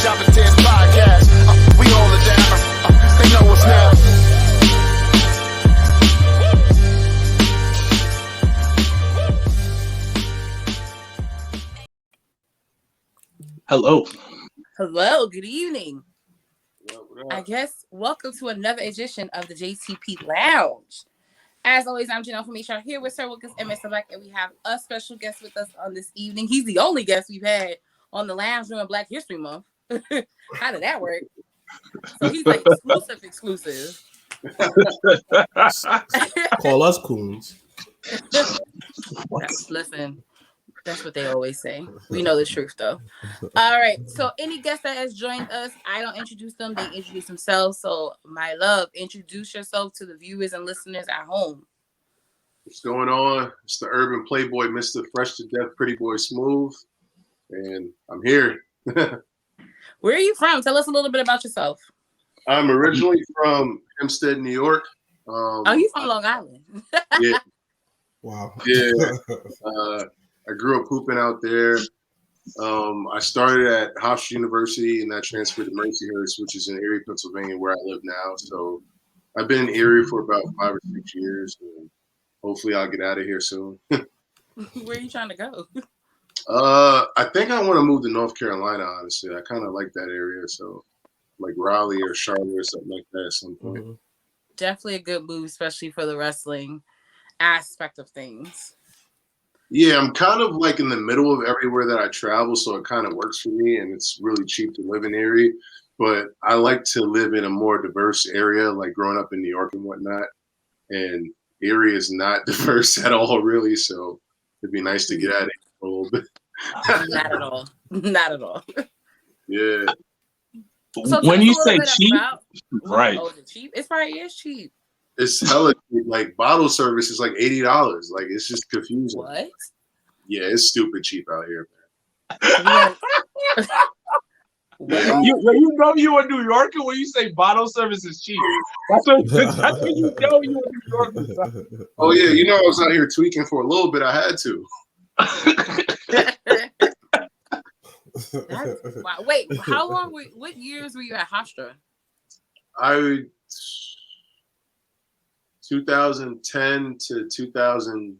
Drop a 10 podcast. We hold it down. They know what's now. Hello. Hello, good evening. I guess welcome to another edition of the JTP Lounge. As always, I'm Janelle from HR here with Sir Wilkins and Mrblacc, and we have a special guest with us on this evening. He's the only guest we've had on the lounge during Black History Month. How did that work? So he's like exclusive. Call us coons. Listen, that's what they always say. We know the truth, though. All right. So any guest that has joined us, I don't introduce them. They introduce themselves. So, my love, introduce yourself to the viewers and listeners at home. What's going on? It's the urban playboy, Mr. Fresh to Death, Pretty Boy Smooth. And I'm here. Where are you from? Tell us a little bit about yourself. I'm originally from Hempstead, New York. Oh, you from Long Island? Yeah. Wow. Yeah. I grew up hooping out there. I started at Hofstra University and I transferred to Mercyhurst, which is in Erie, Pennsylvania, where I live now. So I've been in Erie for about 5 or 6 years. And hopefully I'll get out of here soon. Where are you trying to go? I think I want to move to North Carolina, honestly. I kind of like that area. So like Raleigh or Charlotte or something like that at some point. Mm-hmm. Definitely a good move, especially for the wrestling aspect of things. Yeah, I'm kind of like in the middle of everywhere that I travel, so it kind of works for me, and it's really cheap to live in Erie. But I like to live in a more diverse area, like growing up in New York and whatnot. And Erie is not diverse at all, really. So it'd be nice to get out of here a little bit. Not at all. Not at all. Yeah. So When you say cheap, right? Oh, is it cheap? It probably is cheap. It's hella cheap. Like bottle service is like $80. Like it's just confusing. What? Yeah, it's stupid cheap out here, Yeah. man. You know you a New Yorker when you say bottle service is cheap. That's what you know you a New Yorker. Oh yeah, you know I was out here tweaking for a little bit. I had to. Wow. Wait, how long what years were you at Hofstra? 2010 to 2000.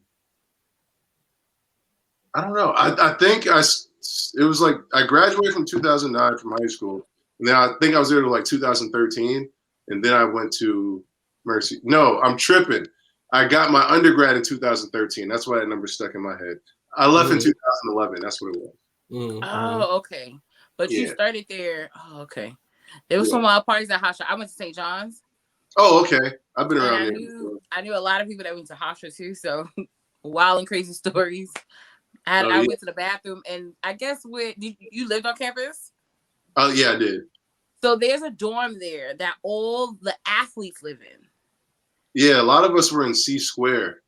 I don't know. I think it was like I graduated from 2009 from high school, and then I think I was there to like 2013, and then I went to Mercy. No, I'm tripping. I got my undergrad in 2013. That's why that number stuck in my head. I left in 2011. That's what it was. Mm-hmm. Oh, okay. But you Yeah. started there. Oh, okay. There was some wild parties at Hofstra. I went to St. John's. Oh, okay. I've been around And there. I knew a lot of people that went to Hofstra too. So wild and crazy stories. I Yeah. went to the bathroom, and I guess you lived on campus. Oh yeah, I did. So there's a dorm there that all the athletes live in. Yeah, a lot of us were in C Square.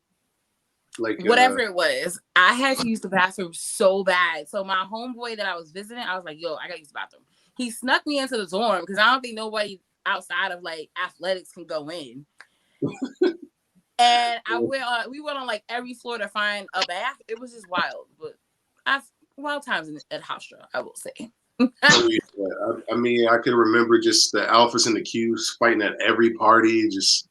Like Whatever it was, I had to use the bathroom so bad. So my homeboy that I was visiting, I was like, "Yo, I gotta use the bathroom." He snuck me into the dorm because I don't think nobody outside of like athletics can go in. And we went on like every floor to find a bath. It was just wild, but wild times at Hofstra, I will say. I mean, I could remember just the alphas and the Qs fighting at every party, just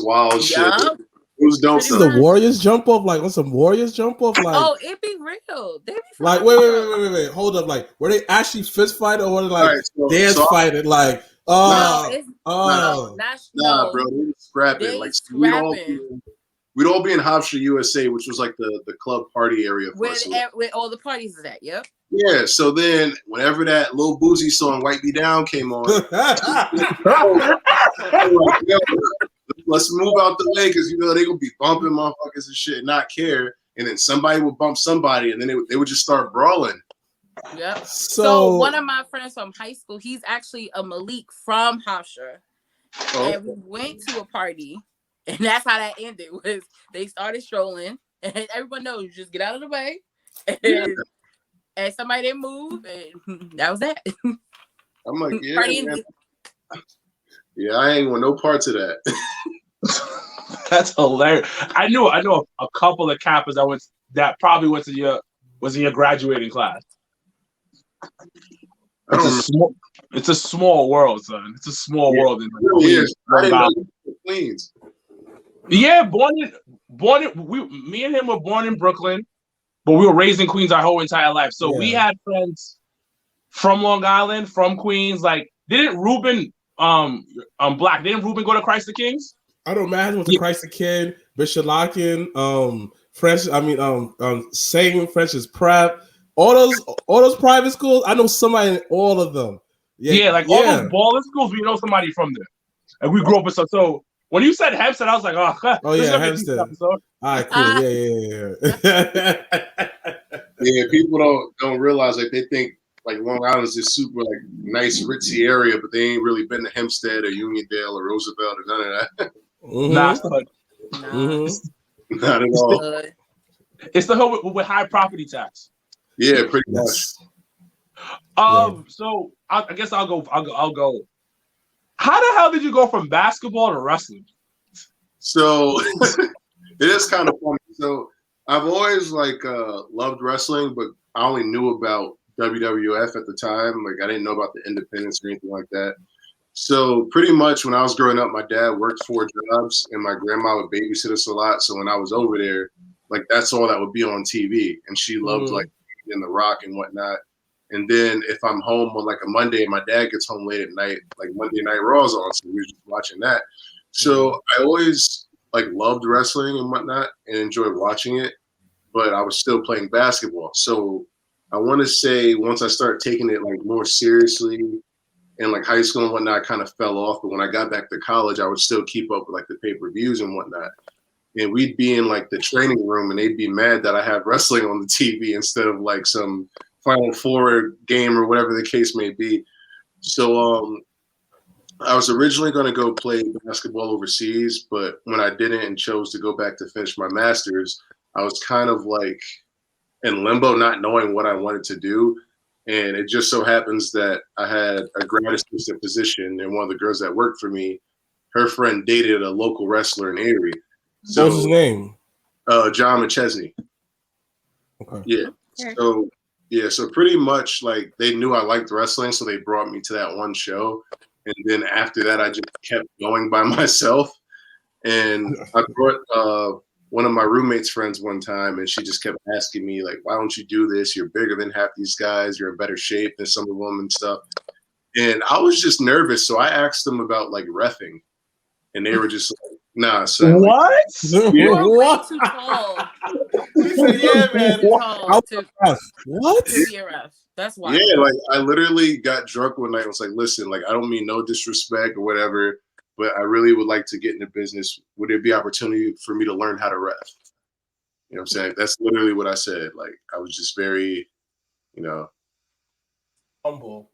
wild shit. It was dope. This is the Warriors jump off, like on some Warriors jump off, like oh, it be real. They be like wait, hold up, like were they actually fist fight or were they like dance fighting? Like nah, bro, they were scrapping. We'd all be in Hofstra, USA, which was like the club party area for us. Where all the parties is at. Yep. Yeah. So then, whenever that Lil Boozy song "Wipe Me Down" came on, let's move out the way because they gonna be bumping motherfuckers and shit and not care. And then somebody would bump somebody, and then they would just start brawling. Yep. So one of my friends from high school, he's actually a Malik from Hofstra. Oh. And we went to a party, and that's how that ended. Was they started strolling, and everyone knows you just get out of the way, and somebody didn't move, and that was that. I'm like, yeah, I ain't want no parts of that. That's hilarious. I know a couple of campers that probably was in your graduating class. It's a small world, son. It's a small world in Queens. I didn't know Queens. Yeah, me and him were born in Brooklyn, but we were raised in Queens our whole entire life. So we had friends from Long Island, from Queens. Like, didn't Ruben Black? Didn't Ruben go to Christ the Kings? I don't imagine with the Christ the Kid, Mrblacc, French. I mean, Satan, French's Prep. All those private schools. I know somebody in all of them. Yeah, all those baller schools. We know somebody from there, and we grew up with some. So when you said Hempstead, I was like, oh yeah, Hempstead. All right, cool. Yeah. Yeah, people don't realize, like, they think like Long Island is this super like nice ritzy area, but they ain't really been to Hempstead or Uniondale or Roosevelt or none of that. Not at all. It's the hood with high property tax. Yeah, pretty much. So I guess I'll go. How the hell did you go from basketball to wrestling? So it is kind of funny. So I've always loved wrestling, but I only knew about WWF at the time. Like, I didn't know about the independents or anything like that. So pretty much when I was growing up, my dad worked 4 jobs and my grandma would babysit us a lot. So when I was over there, like, that's all that would be on TV. And she loved like in The Rock and whatnot. And then if I'm home on like a Monday and my dad gets home late at night, like Monday Night Raw's on, so we were just watching that. So I always like loved wrestling and whatnot and enjoyed watching it, but I was still playing basketball. So I want to say once I started taking it like more seriously in like high school and whatnot, I kind of fell off. But when I got back to college, I would still keep up with like the pay-per-views and whatnot. And we'd be in like the training room and they'd be mad that I have wrestling on the TV instead of like some Final Four game or whatever the case may be. So I was originally going to go play basketball overseas, but when I didn't and chose to go back to finish my master's, I was kind of like in limbo, not knowing what I wanted to do. And it just so happens that I had a grad assistant position, and one of the girls that worked for me, her friend dated a local wrestler in Erie. So, what's his name? John McChesney. Okay. Yeah. So pretty much like they knew I liked wrestling, so they brought me to that one show. And then after that, I just kept going by myself. And I brought one of my roommate's friends one time, and she just kept asking me, like, why don't you do this? You're bigger than half these guys. You're in better shape than some of them and stuff. And I was just nervous. So I asked them about like reffing. And they were just like, nah, son. What? You're way too tall. He said, yeah, man. What? To be a ref. That's why. Yeah, like I literally got drunk one night and was like, listen, like I don't mean no disrespect or whatever, but I really would like to get into business. Would there be opportunity for me to learn how to ref? You know what I'm saying? That's literally what I said. Like I was just very, humble.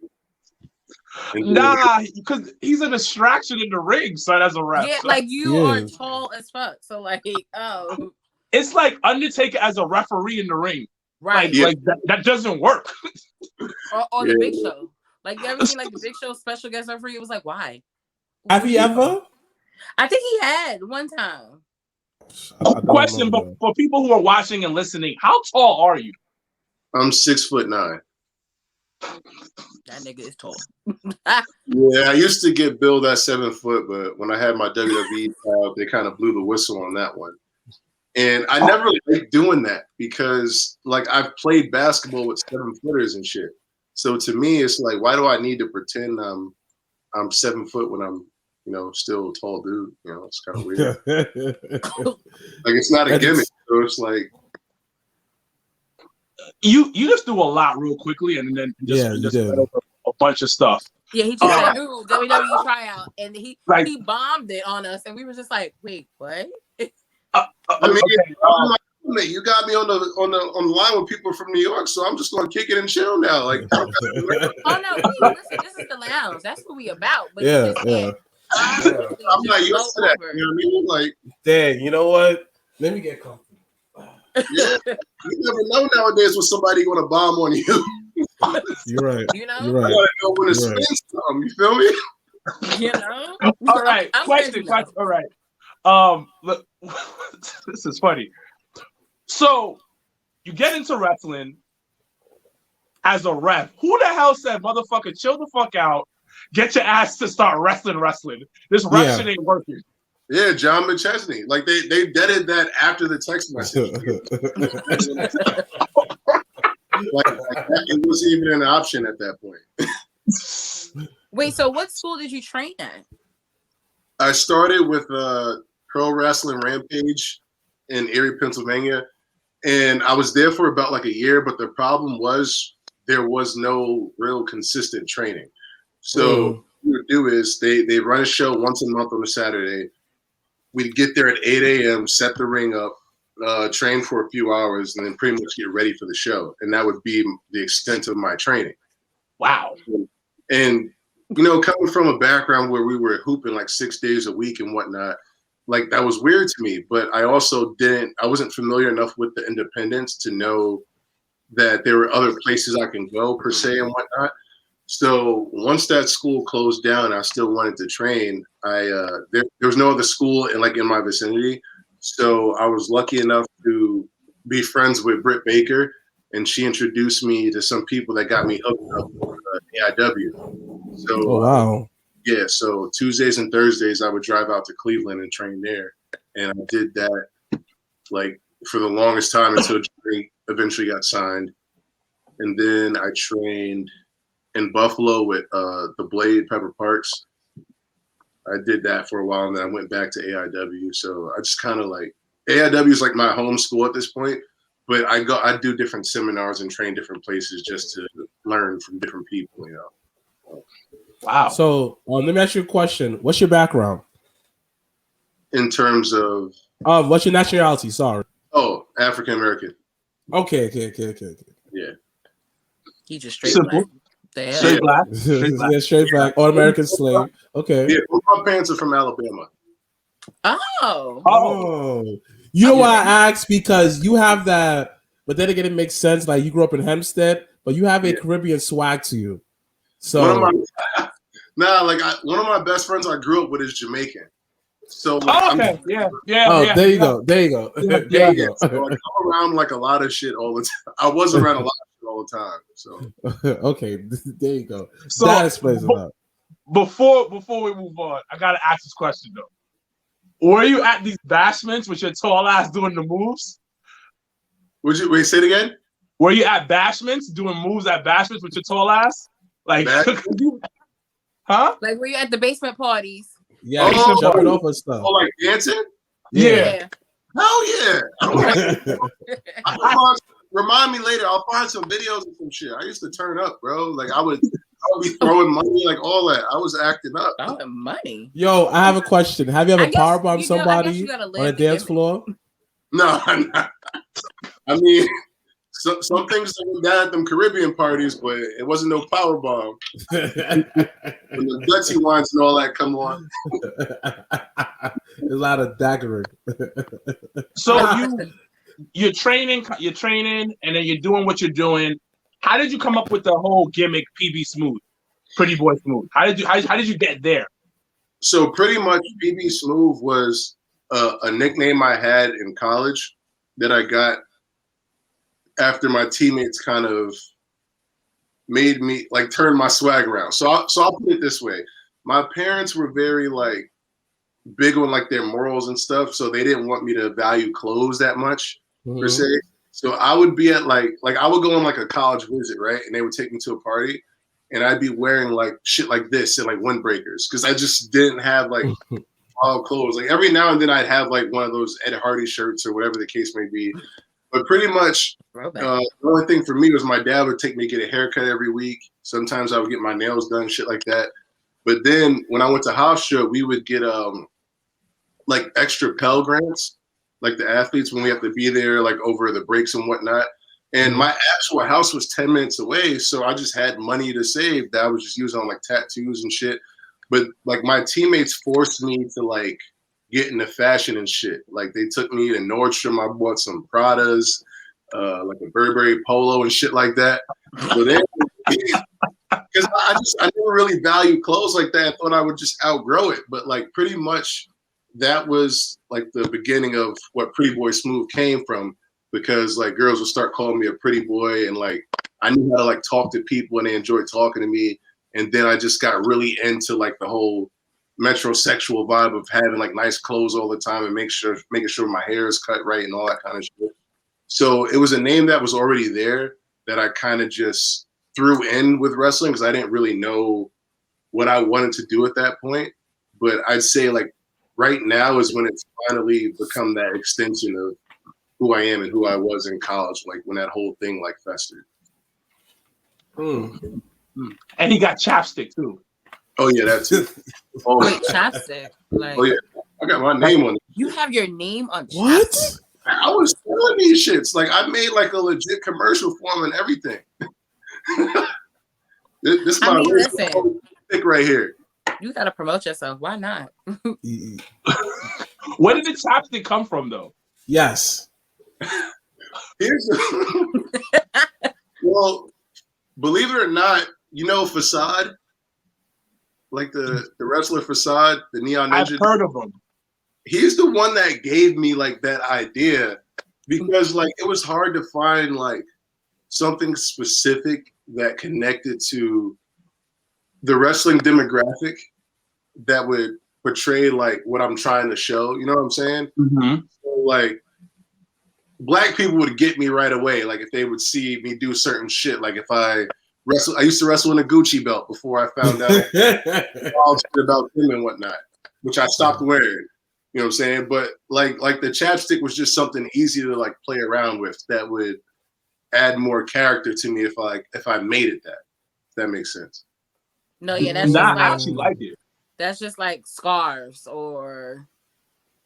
Nah, because he's a distraction in the ring, son, as a ref. Yeah, like you are tall as fuck. So like, it's like Undertaker as a referee in the ring. Right. Like that doesn't work. or the Big Show. Like you ever seen like the Big Show special guest referee? It was like, why? Have you ever? I think he had one time. Question, but for people who are watching and listening, how tall are you? I'm 6'9". That nigga is tall. Yeah, I used to get billed at 7 foot, but when I had my WWE job, they kind of blew the whistle on that one. And I never liked doing that because, like, I've played basketball with 7-footers and shit. So to me, it's like, why do I need to pretend I'm 7 foot when I'm, still a tall dude? It's kind of weird. Like, it's not a gimmick. So it's like, you just do a lot real quickly, and then just a bunch of stuff. Yeah, he just said, "Ooh, WWE Tryout," and he bombed it on us, and we were just like, "Wait, what?" You got me on the line with people from New York, so I'm just gonna kick it and chill now. Like, oh no, listen, this is the lounge. That's what we about. But I'm not used to that. You know what I mean? Like, dang, you know what? Let me get comfortable. Yeah, you never know nowadays when somebody gonna bomb on you. You're right. You're right. You gotta know when to spin some. You feel me? All right. Question. All right. Look, this is funny. So you get into wrestling. as a ref. Who the hell said, motherfucker, chill the fuck out, get your ass to start wrestling? This ref shit ain't working. Yeah, John McChesney. Like they deaded that after the text message. like it wasn't even an option at that point. Wait, so what school did you train at? I started with Pro Wrestling Rampage in Erie, Pennsylvania, and I was there for about like a year. But the problem was there was no real consistent training. So what we would do is they run a show once a month on a Saturday. We'd get there at 8 a.m., set the ring up, train for a few hours, and then pretty much get ready for the show. And that would be the extent of my training. Wow. And, you know, coming from a background where we were hooping like 6 days a week and whatnot, like that was weird to me. But I also I wasn't familiar enough with the independence to know that there were other places I can go per se and whatnot. So once that school closed down, I still wanted to train. There was no other school in my vicinity, so I was lucky enough to be friends with Britt Baker, and she introduced me to some people that got me hooked up with AIW. So wow, yeah. So Tuesdays and Thursdays, I would drive out to Cleveland and train there, and I did that like for the longest time until Jerry eventually got signed, and then I trained in Buffalo with the Blade, Pepper Parks. I did that for a while, and then I went back to AIW. So I just kind of like AIW is like my home school at this point. But I do different seminars and train different places just to learn from different people, you know. Wow. So let me ask you a question. What's your background? In terms of what's your nationality? Sorry. Oh, African American. Okay. Yeah. He just straight Simple. black. The hell? Straight black. Yeah, straight black. All American slave. Okay. Yeah, my parents are from Alabama. Oh. You know why I asked? Because you have that, but then again, it makes sense. Like you grew up in Hempstead, but you have a Caribbean swag to you. So one of my best friends I grew up with is Jamaican. So okay. Yeah. There you go. There you go. So I come around like a lot of shit all the time. I was around a lot of shit all the time. So okay, there you go. So, that explains a lot. Before we move on, I gotta ask this question though. Were you at these bashments with your tall ass doing the moves? Would you wait? Say it again. Were you at bashments doing moves at bashments with your tall ass? Like, huh? Like, were you at the basement parties? Yeah, jumping off and stuff. Oh, like dancing? Yeah. Hell yeah! Remind me later. I'll find some videos of some shit. I used to turn up, bro. Like I would be throwing money, like all that. I was acting up. Throwing money. Yo, I have a question. Have you ever powerbombed somebody on a dance floor? No, I'm not. I mean, some things that went down at them Caribbean parties, but it wasn't no power bomb. When the Dutchy wines and all that come on. There's a lot of daggering. So you're training, and then you're doing what you're doing. How did you come up with the whole gimmick, Pbsmooth, Pretty Boy Smooth? How did you get there? So pretty much, Pbsmooth was a nickname I had in college that I got after my teammates kind of made me like turn my swag around. So I'll put it this way: my parents were very like big on like their morals and stuff, so they didn't want me to value clothes that much per se. So I would be at like I would go on like a college visit, right? And they would take me to a party, and I'd be wearing like shit like this and like windbreakers because I just didn't have like all clothes. Like every now and then I'd have like one of those Ed Hardy shirts or whatever the case may be. But pretty much the only thing for me was my dad would take me to get a haircut every week. Sometimes I would get my nails done, shit like that. But then when I went to house show, we would get like extra Pell grants, like the athletes when we have to be there like over the breaks and whatnot. And my actual house was 10 minutes away, so I just had money to save that I was just using on like tattoos and shit. But like my teammates forced me to like get into fashion and shit. Like they took me to Nordstrom. I bought some Pradas, like a Burberry polo and shit like that. So then, because I never really valued clothes like that. I thought I would just outgrow it. But like pretty much that was like the beginning of what Pretty Boy Smooth came from, because like girls would start calling me a pretty boy, and like I knew how to like talk to people and they enjoyed talking to me. And then I just got really into like the whole metrosexual vibe of having like nice clothes all the time and making sure my hair is cut right and all that kind of shit. So it was a name that was already there that I kind of just threw in with wrestling because I didn't really know what I wanted to do at that point. But I'd say like right now is when it's finally become that extension of who I am and who I was in college, like when that whole thing like festered. And he got chapstick too. Oh yeah, that's it. Oh, Wait, chapstick. Like, oh yeah, I got my name on it. you have your name on chapstick? What? I was selling these shits. Like I made like a legit commercial for them and everything. this I my mean, listen, stick right here. you gotta promote yourself. Why not? Where did the chapstick come from, though? Yes. Well, believe it or not, you know Facade, like the wrestler Facade, the Neon Ninja. I've heard of him. He's the one that gave me like that idea because like it was hard to find like something specific that connected to the wrestling demographic that would portray like what I'm trying to show. You know what I'm saying? Mm-hmm. So, like black people would get me right away. Like if they would see me do certain shit. Like if I used to wrestle in a Gucci belt before I found out all shit about them and whatnot, which I stopped wearing. You know what I'm saying? But like the chapstick was just something easy to like play around with that would add more character to me if I made it that. If that makes sense. No, yeah, that's I just actually like it. that's just like scarves or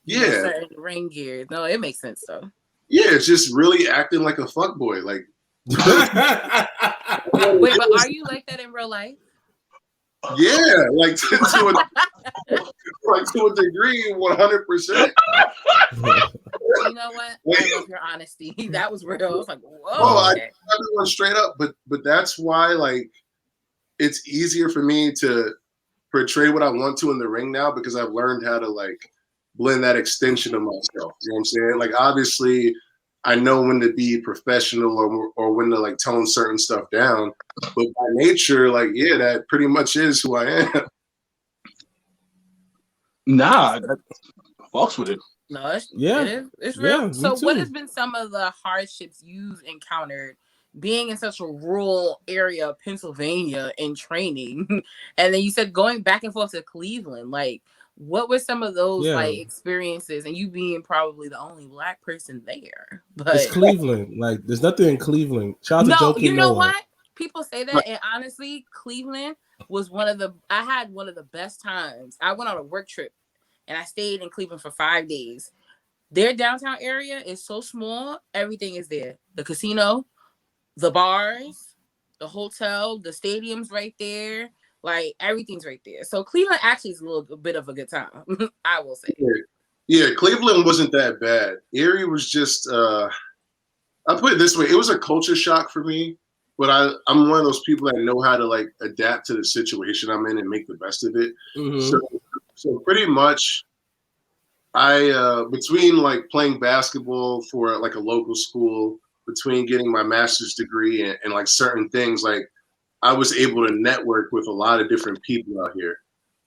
certain ring gear. No, it makes sense though. Yeah, it's just really acting like a fuckboy. Like Wait, but are you like that in real life? yeah, like to a degree, 100%. You know what? I love your honesty. That was real. I was like, whoa. Oh, okay. I went straight up, but that's why like it's easier for me to portray what I want to in the ring now because I've learned how to like blend that extension of myself. You know what I'm saying? Like obviously I know when to be professional or when to like tone certain stuff down. But by nature, like, yeah, that pretty much is who I am. Nah, that fucks with it. No, it's real. Yeah, so what has been some of the hardships you've encountered being in such a rural area of Pennsylvania in training? And then you said going back and forth to Cleveland. Like, what were some of those like experiences? And you being probably the only black person there. But it's Cleveland. Like, there's nothing in Cleveland. Shout out to Joe King. You know what? People say that, and honestly, Cleveland was I had one of the best times. I went on a work trip, and I stayed in Cleveland for 5 days. Their downtown area is so small, everything is there. The casino, the bars, the hotel, the stadium's right there. Like, everything's right there. So Cleveland actually is a bit of a good time, I will say. Yeah, Cleveland wasn't that bad. Erie was just, I'll put it this way. It was a culture shock for me. But I'm one of those people that know how to like adapt to the situation I'm in and make the best of it. Mm-hmm. So pretty much, I between like playing basketball for like a local school, between getting my master's degree and like certain things, like I was able to network with a lot of different people out here,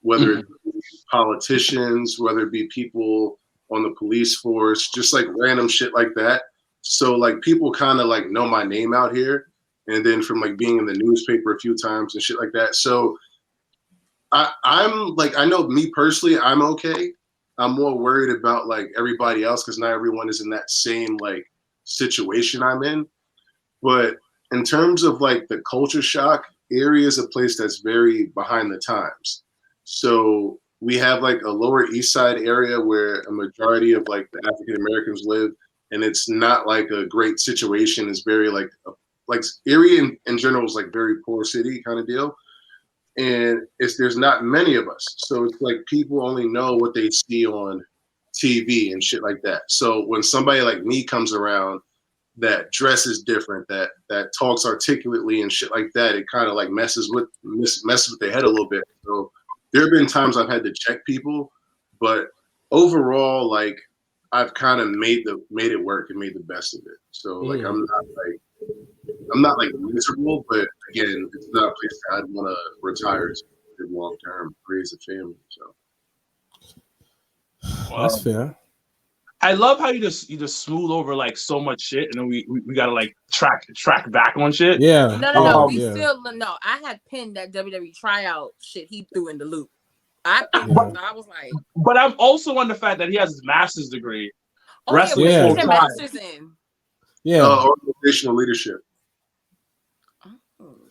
whether it be politicians, whether it be people on the police force, just like random shit like that. So like people kind of like know my name out here. And then from like being in the newspaper a few times and shit like that. So I'm like, I know me personally, I'm okay. I'm more worried about like everybody else because not everyone is in that same like situation I'm in. But in terms of like the culture shock, Erie is a place that's very behind the times. So we have like a Lower East Side area where a majority of like the African Americans live, and it's not like a great situation. It's very like Erie in general is like very poor city kind of deal. And there's not many of us. So it's like people only know what they see on TV and shit like that. So when somebody like me comes around that dresses different, that talks articulately and shit like that, it kind of like messes with their head a little bit. So there have been times I've had to check people, but overall, like I've kind of made it work and made the best of it. So like I'm not like I'm not like miserable, but again, it's not a place that I'd want to retire to long term, raise a family. So That's fair. I love how you just smooth over like so much shit, and then we gotta like track back on shit. Yeah. No. We yeah. still no. I had pinned that WWE tryout shit he threw in the loop. I was like, but I'm also on the fact that he has his master's degree. oh wrestling yeah, full what time. master's in? Yeah. Organizational leadership.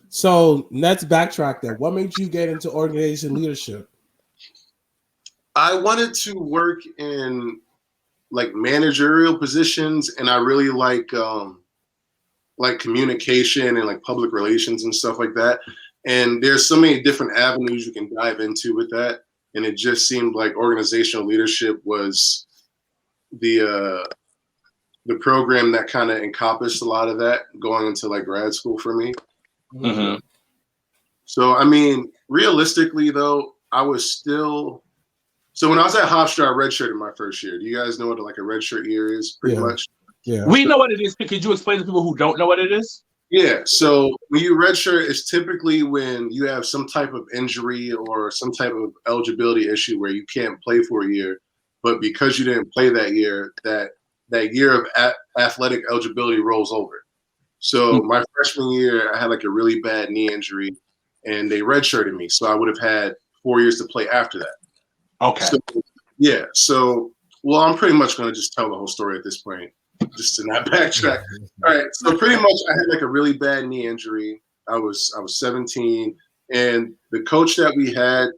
So let's backtrack that. What made you get into organization leadership? I wanted to work in like managerial positions, and I really like communication and like public relations and stuff like that. And there's so many different avenues you can dive into with that. And it just seemed like organizational leadership was the program that kind of encompassed a lot of that going into like grad school for me. Mm-hmm. So, I mean, realistically though, I was still, so when I was at Hofstra, I redshirted my first year. Do you guys know what like a redshirt year is pretty much? Yeah. We know what it is. Could you explain to people who don't know what it is? Yeah, so when you redshirt, it's typically when you have some type of injury or some type of eligibility issue where you can't play for a year, but because you didn't play that year, that year of athletic eligibility rolls over. So my freshman year, I had like a really bad knee injury, and they redshirted me, so I would have had 4 years to play after that. Okay. So, yeah. So, well, I'm pretty much going to just tell the whole story at this point, just to not backtrack. All right. So pretty much I had like a really bad knee injury. I was 17, and the coach that we had,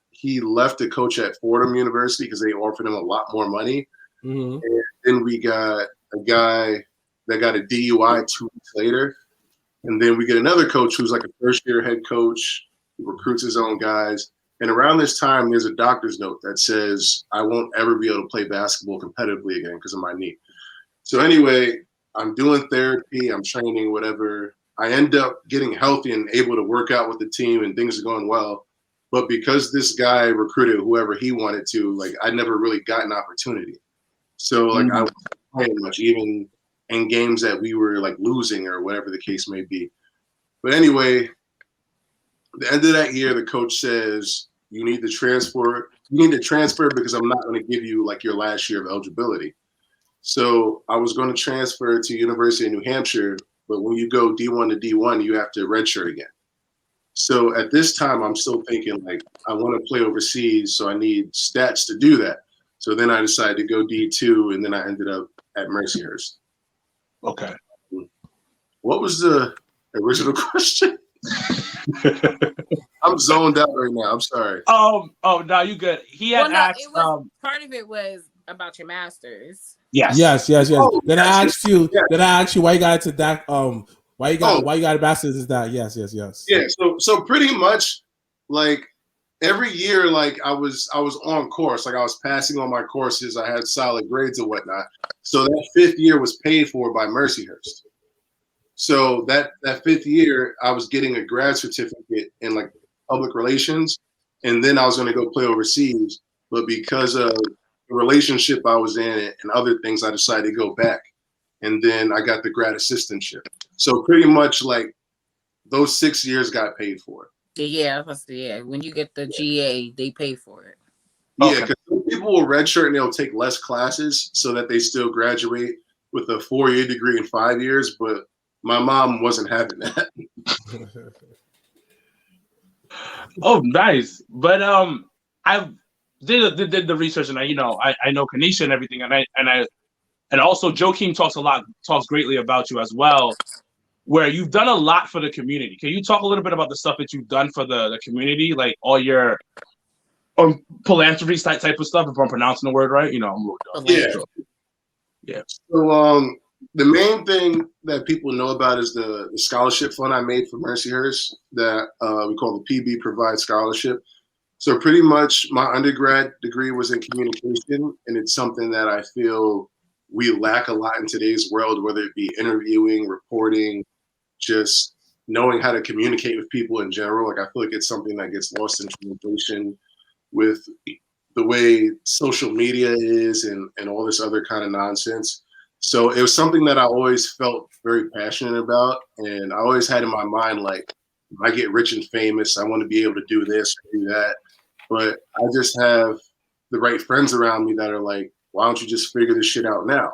he left to coach at Fordham University because they offered him a lot more money. Mm-hmm. And then we got a guy that got a DUI 2 weeks later. And then we get another coach who's like a first-year head coach, who recruits his own guys. And around this time, there's a doctor's note that says, I won't ever be able to play basketball competitively again because of my knee. So anyway, I'm doing therapy, I'm training, whatever. I end up getting healthy and able to work out with the team, and things are going well. But because this guy recruited whoever he wanted to, like I never really got an opportunity. So like I wasn't playing much, even in games that we were like losing or whatever the case may be. But anyway, the end of that year, the coach says, you need to transfer. You need to transfer because I'm not going to give you like your last year of eligibility. So I was going to transfer to University of New Hampshire, but when you go D1 to D1, you have to redshirt again. So at this time, I'm still thinking like I want to play overseas, so I need stats to do that. So then I decided to go D2, and then I ended up at Mercyhurst. Okay. What was the original question? I'm zoned out right now. I'm sorry. Oh, no, you good. He had asked. It was, part of it was about your masters. Yes. Oh, then I asked you. yes. Then I asked you why you got into that. Why you got a master's is that? Yes. Yeah. So pretty much, like every year, like I was on course. Like I was passing on my courses. I had solid grades and whatnot. So that 5th year was paid for by Mercyhurst. So that 5th year, I was getting a grad certificate in like public relations, and then I was going to go play overseas. But because of the relationship I was in and other things, I decided to go back, and then I got the grad assistantship. So pretty much like those 6 years got paid for. Yeah. When you get the GA, they pay for it. Yeah, because people will redshirt and they'll take less classes so that they still graduate with a 4-year degree in 5 years, but my mom wasn't having that. Oh, nice. But I did the research, and I know Kanisha and everything, and also Joakim talks greatly about you as well, where you've done a lot for the community. Can you talk a little bit about the stuff that you've done for the community, like all your philanthropy type of stuff? If I'm pronouncing the word right, I'm a little dumb. Yeah. So the main thing that people know about is the scholarship fund I made for Mercyhurst that we call the PB Provide Scholarship. So pretty much my undergrad degree was in communication, and it's something that I feel we lack a lot in today's world, whether it be interviewing, reporting, just knowing how to communicate with people in general. Like I feel like it's something that gets lost in translation with the way social media is and all this other kind of nonsense. So it was something that I always felt very passionate about. And I always had in my mind, like, if I get rich and famous, I want to be able to do this or do that. But I just have the right friends around me that are like, why don't you just figure this shit out now?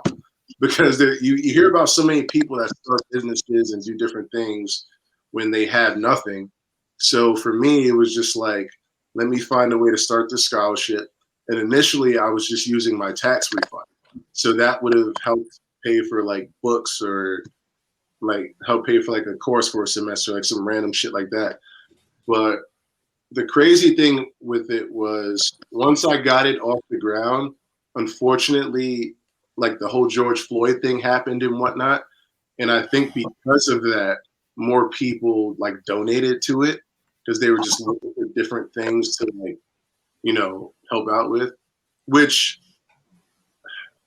Because you hear about so many people that start businesses and do different things when they have nothing. So for me, it was just like, let me find a way to start the scholarship. And initially, I was just using my tax refund. So that would have helped pay for like books or like help pay for like a course for a semester, like some random shit like that. But the crazy thing with it was once I got it off the ground, unfortunately, like the whole George Floyd thing happened and whatnot. And I think because of that, more people like donated to it because they were just looking for different things to like, you know, help out with, which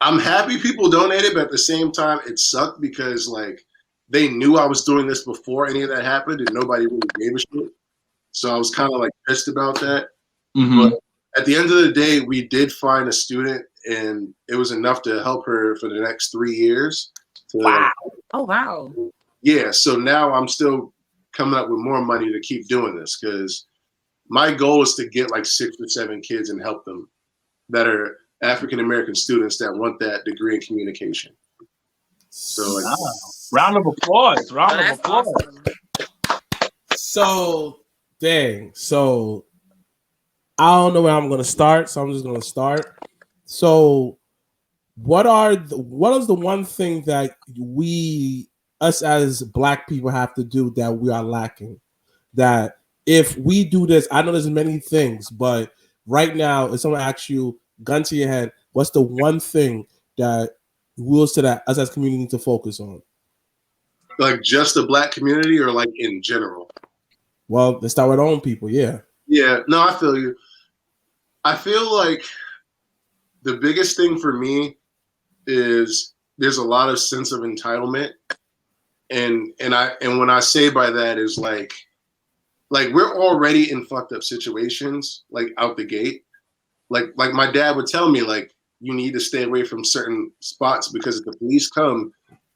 I'm happy people donated, but at the same time, it sucked because like they knew I was doing this before any of that happened and nobody really gave a shit. So I was kind of like pissed about that. But at the end of the day, we did find a student and it was enough to help her for the next 3 years. Wow. Oh, wow. Yeah. So now I'm still coming up with more money to keep doing this because my goal is to get like 6 or 7 kids and help them that are African-American students that want that degree in communication. So like, round of applause. Round of applause. Awesome. So, dang. So, I don't know where I'm going to start, so I'm just going to start. So, what is the one thing that us as Black people have to do that we are lacking? That if we do this, I know there's many things, but right now, if someone asks you, gun to your head, what's the one thing that we'll say that us as community need to focus on? like just the Black community or like in general? Well, let's start with our own people, yeah. Yeah, no, I feel you. I feel like the biggest thing for me is there's a lot of sense of entitlement. And when I say by that is like we're already in fucked up situations, like out the gate. Like my dad would tell me, like, you need to stay away from certain spots because if the police come,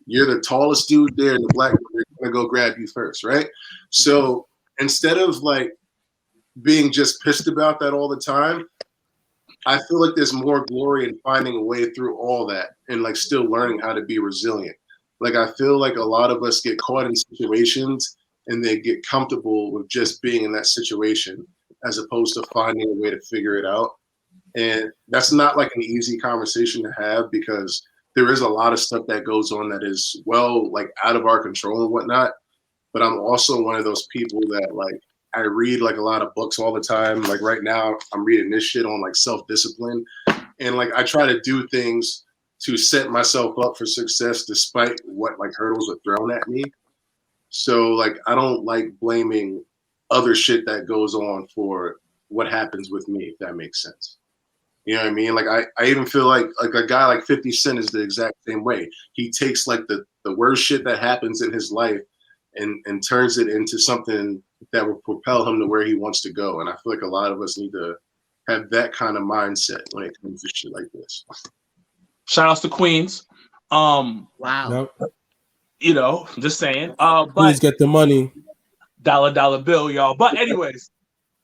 you're the tallest dude there, and the Black dude are gonna go grab you first, right? So instead of like being just pissed about that all the time, I feel like there's more glory in finding a way through all that and like still learning how to be resilient. Like I feel like a lot of us get caught in situations and they get comfortable with just being in that situation as opposed to finding a way to figure it out. And that's not like an easy conversation to have because there is a lot of stuff that goes on that is well, like out of our control and whatnot. But I'm also one of those people that like, I read like a lot of books all the time. Like right now I'm reading this shit on like self-discipline. And like, I try to do things to set myself up for success despite what like hurdles are thrown at me. So like, I don't like blaming other shit that goes on for what happens with me, if that makes sense. You know what I mean? Like I even feel like a guy like 50 Cent is the exact same way. He takes like the worst shit that happens in his life and turns it into something that will propel him to where he wants to go. And I feel like a lot of us need to have that kind of mindset when it comes to shit like this. Shout outs to Queens. Wow. Yep. You know, just saying. Please But get the money. dollar bill, y'all. But anyways,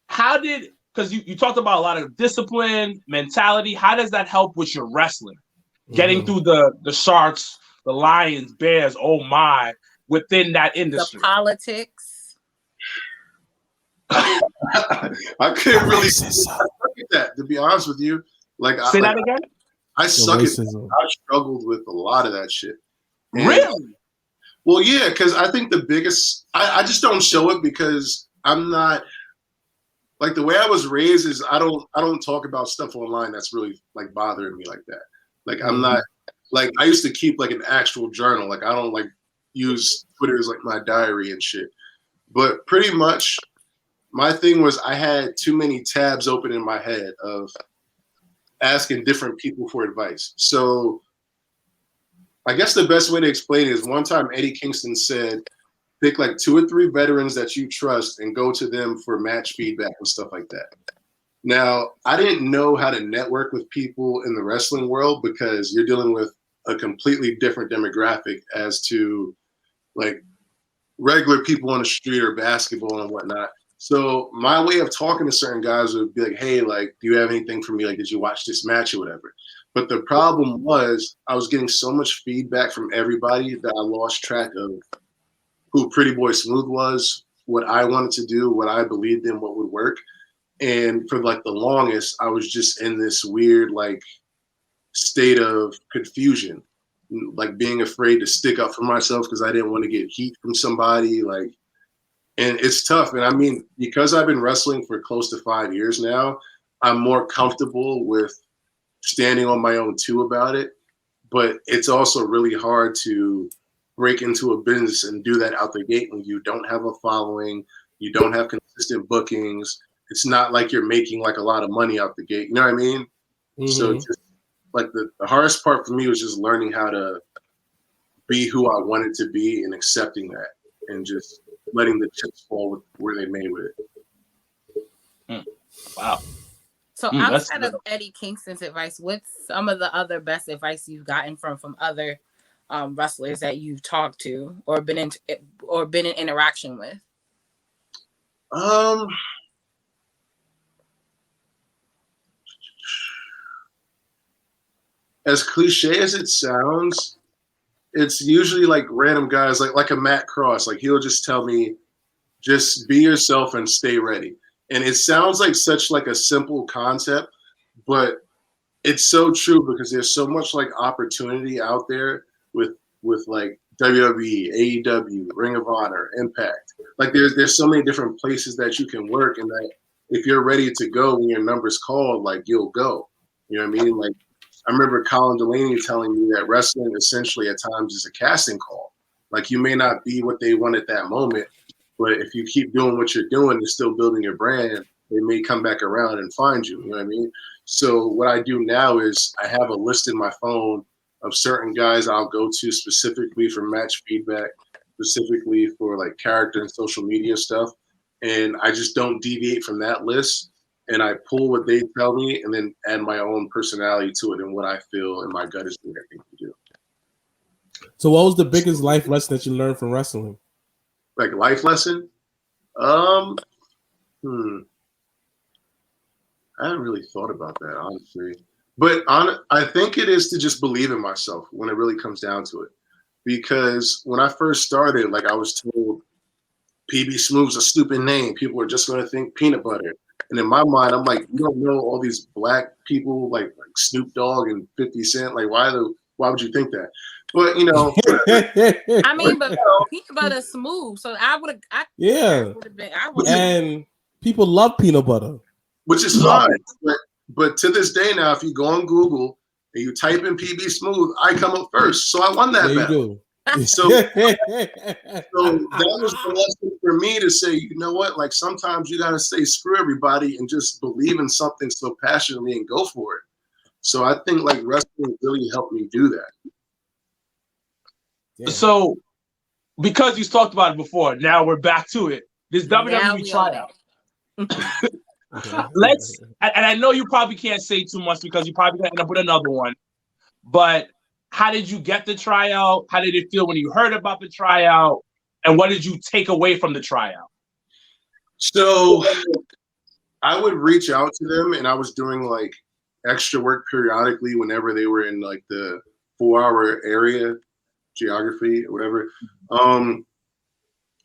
because you talked about a lot of discipline, mentality. How does that help with your wrestling? Getting through the sharks, the lions, bears, oh my, within that industry. The politics. I couldn't really look at that, to be honest with you. Say that again? I suck at racism. I struggled with a lot of that shit. And, Really? well, yeah, because I think the biggest I just don't show it because I'm not like the way I was raised is I don't talk about stuff online that's really like bothering me like that. Like I'm not like I used to keep like an actual journal. Like I don't like use Twitter as like my diary and shit. But pretty much my thing was I had too many tabs open in my head of asking different people for advice. So I guess the best way to explain it is one time Eddie Kingston said, pick like 2 or 3 veterans that you trust and go to them for match feedback and stuff like that. Now, I didn't know how to network with people in the wrestling world because you're dealing with a completely different demographic as to like regular people on the street or basketball and whatnot. So my way of talking to certain guys would be like, hey, like, do you have anything for me? Like, did you watch this match or whatever? But the problem was I was getting so much feedback from everybody that I lost track of who Pbsmooth was, what I wanted to do, what I believed in, what would work. And for like the longest, I was just in this weird like state of confusion, like being afraid to stick up for myself because I didn't want to get heat from somebody. Like, and it's tough. And I mean, because I've been wrestling for close to 5 years now, I'm more comfortable with standing on my own too about it. But it's also really hard to break into a business and do that out the gate when you don't have a following, you don't have consistent bookings. It's not like you're making like a lot of money out the gate. You know what I mean? Mm-hmm. So just like the hardest part for me was just learning how to be who I wanted to be and accepting that and just letting the chips fall with where they may with it. Wow. So outside of Eddie Kingston's advice, what's some of the other best advice you've gotten from other wrestlers that you've talked to or been in interaction with? As cliche as it sounds, it's usually like random guys, like a Matt Cross. Like he'll just tell me, just be yourself and stay ready. And it sounds like such like a simple concept, but it's so true because there's so much like opportunity out there with like WWE, AEW, Ring of Honor, Impact. Like there's so many different places that you can work, and that if you're ready to go when your number's called, like you'll go. You know what I mean? Like I remember Colin Delaney telling me that wrestling essentially at times is a casting call. Like you may not be what they want at that moment, but if you keep doing what you're doing and still building your brand, they may come back around and find you. You know what I mean? So what I do now is I have a list in my phone of certain guys I'll go to specifically for match feedback, specifically for like character and social media stuff. And I just don't deviate from that list. And I pull what they tell me and then add my own personality to it and what I feel in my gut is the right thing to do. So what was the biggest life lesson that you learned from wrestling? Like life lesson? I haven't really thought about that, honestly. But I think it is to just believe in myself when it really comes down to it. Because when I first started, like I was told, Pbsmooth's a stupid name. People are just going to think peanut butter. And in my mind, I'm like, you don't know all these black people like Snoop Dogg and 50 Cent. Like, why would you think that? But you know, I mean, but peanut butter smooth. So I would have. Yeah. And people love peanut butter, which is fine. But to this day now, if you go on Google and you type in Pbsmooth, I come up first. So I won that battle. So that was the lesson for me to say, you know what? Like sometimes you got to say screw everybody and just believe in something so passionately and go for it. So I think like wrestling really helped me do that. Yeah. So because you talked about it before, now we're back to it. This WWE tryout. And I know you probably can't say too much because you probably gonna end up with another one. But how did you get the tryout? How did it feel when you heard about the tryout? And what did you take away from the tryout? So I would reach out to them, and I was doing like extra work periodically whenever they were in like the 4-hour area geography or whatever.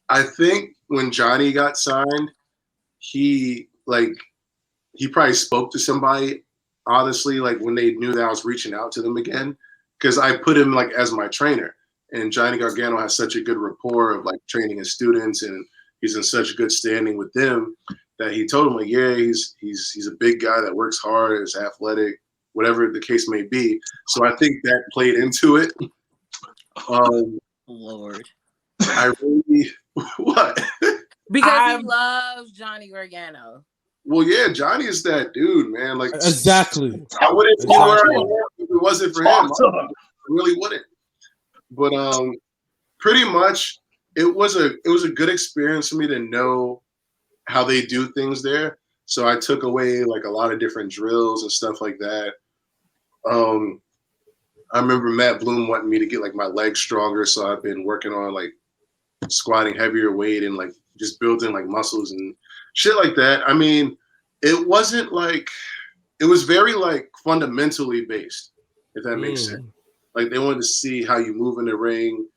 I think when Johnny got signed, he probably spoke to somebody, honestly, like when they knew that I was reaching out to them again, because I put him like as my trainer, and Johnny Gargano has such a good rapport of like training his students, and he's in such good standing with them that he told him like, yeah, he's a big guy that works hard, is athletic, whatever the case may be. So I think that played into it. Lord, I really what? Because he loves Johnny Gargano. Well, yeah, Johnny is that dude, man. Like exactly. I wouldn't be where I am if it wasn't for him. I really wouldn't. But pretty much, it was a good experience for me to know how they do things there. So I took away like a lot of different drills and stuff like that. I remember Matt Bloom wanting me to get like my legs stronger, so I've been working on like squatting heavier weight and like just building like muscles and shit like that. I mean, it wasn't like, it was very like fundamentally based, if that makes sense. Like they wanted to see how you move in the ring,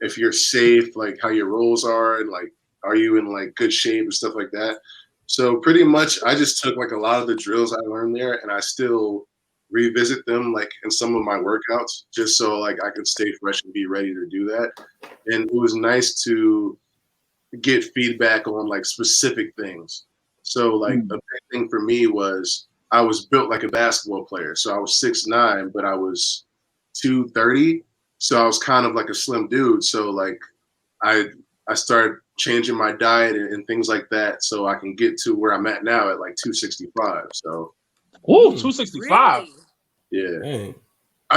if you're safe, like how your rolls are, and like are you in like good shape and stuff like that. So pretty much I just took like a lot of the drills I learned there and I still revisit them like in some of my workouts just so like I could stay fresh and be ready to do that. And it was nice to get feedback on like specific things. So like a big thing for me was I was built like a basketball player. So I was 6'9", but I was 230. So I was kind of like a slim dude. So like I started changing my diet and things like that so I can get to where I'm at now at like 265. So 265. Really? yeah. Dang.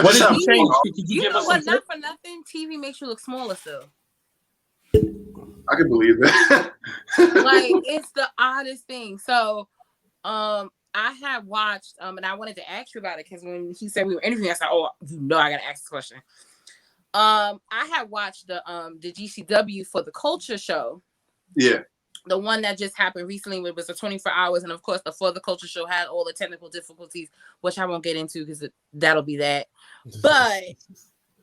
What did you change? Could you You give know us what? some Not for nothing. TV makes you look smaller still. I can believe that. Like it's the oddest thing. So, I had watched and I wanted to ask you about it because when he said we were interviewing, I said, "Oh, you know, I gotta ask this question." I had watched the GCW for the Culture show. Yeah. The one that just happened recently, it was the 24 hours, and of course, the For the Culture show had all the technical difficulties, which I won't get into because that'll be that. But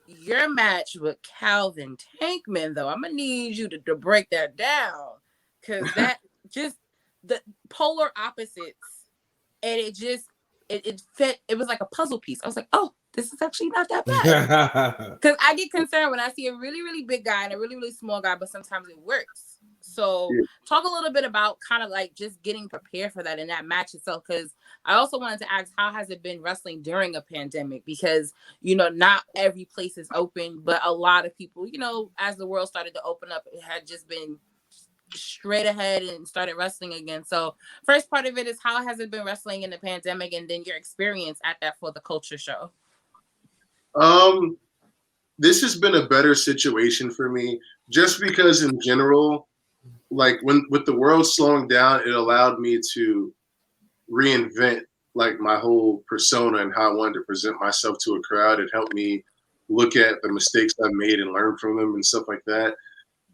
your match with Calvin Tankman, though, I'm gonna need you to break that down because that just the polar opposites, and it fit. It was like a puzzle piece. I was like, oh, this is actually not that bad. Because I get concerned when I see a really, really big guy and a really, really small guy, but sometimes it works. So talk a little bit about kind of like just getting prepared for that in that match itself. Because I also wanted to ask, how has it been wrestling during a pandemic? Because, you know, not every place is open, but a lot of people, you know, as the world started to open up, it had just been straight ahead and started wrestling again. So first part of it is, how has it been wrestling in the pandemic, and then your experience at that For the Culture show? This has been a better situation for me just because in general, like with the world slowing down, it allowed me to reinvent like my whole persona and how I wanted to present myself to a crowd. It helped me look at the mistakes I've made and learn from them and stuff like that.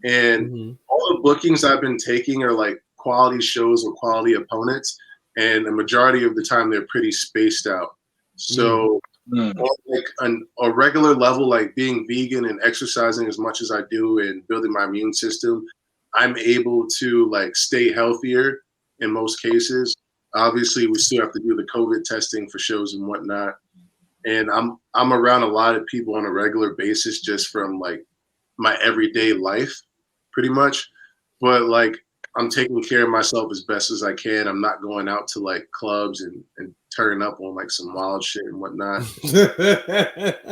And all the bookings I've been taking are like quality shows with quality opponents. And the majority of the time they're pretty spaced out. So on like a regular level, like being vegan and exercising as much as I do and building my immune system, I'm able to like stay healthier in most cases. Obviously, we still have to do the COVID testing for shows and whatnot. And I'm around a lot of people on a regular basis just from like my everyday life, pretty much. But like I'm taking care of myself as best as I can. I'm not going out to like clubs and turning up on like some wild shit and whatnot.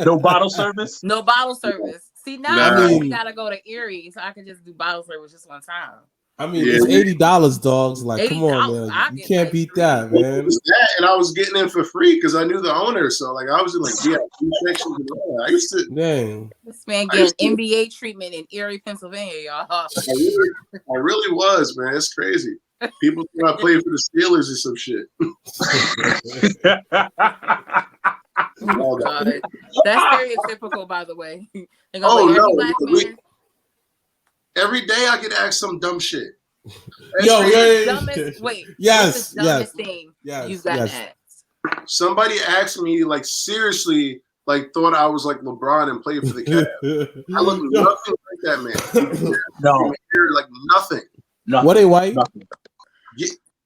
No bottle service? No bottle service. See, now we gotta go to Erie so I can just do bottle service just one time. I mean, it's $80, dogs. Like, come on, man. You can't beat that, man. It was that, and I was getting in for free because I knew the owner. So, like, I was in like, sections and all that. I used to. Dang. This man getting NBA treatment in Erie, Pennsylvania, y'all. I really was, man. It's crazy. People thought I played for the Steelers or some shit. Oh, God. That's stereotypical, by the way. Black man. Every day I get asked some dumb shit. Dumbest thing you've gotten asked. Somebody asked me, like, seriously, like, thought I was like LeBron and played for the Cavs. I look nothing like that, man. No. Like, nothing. What, they white? Nothing.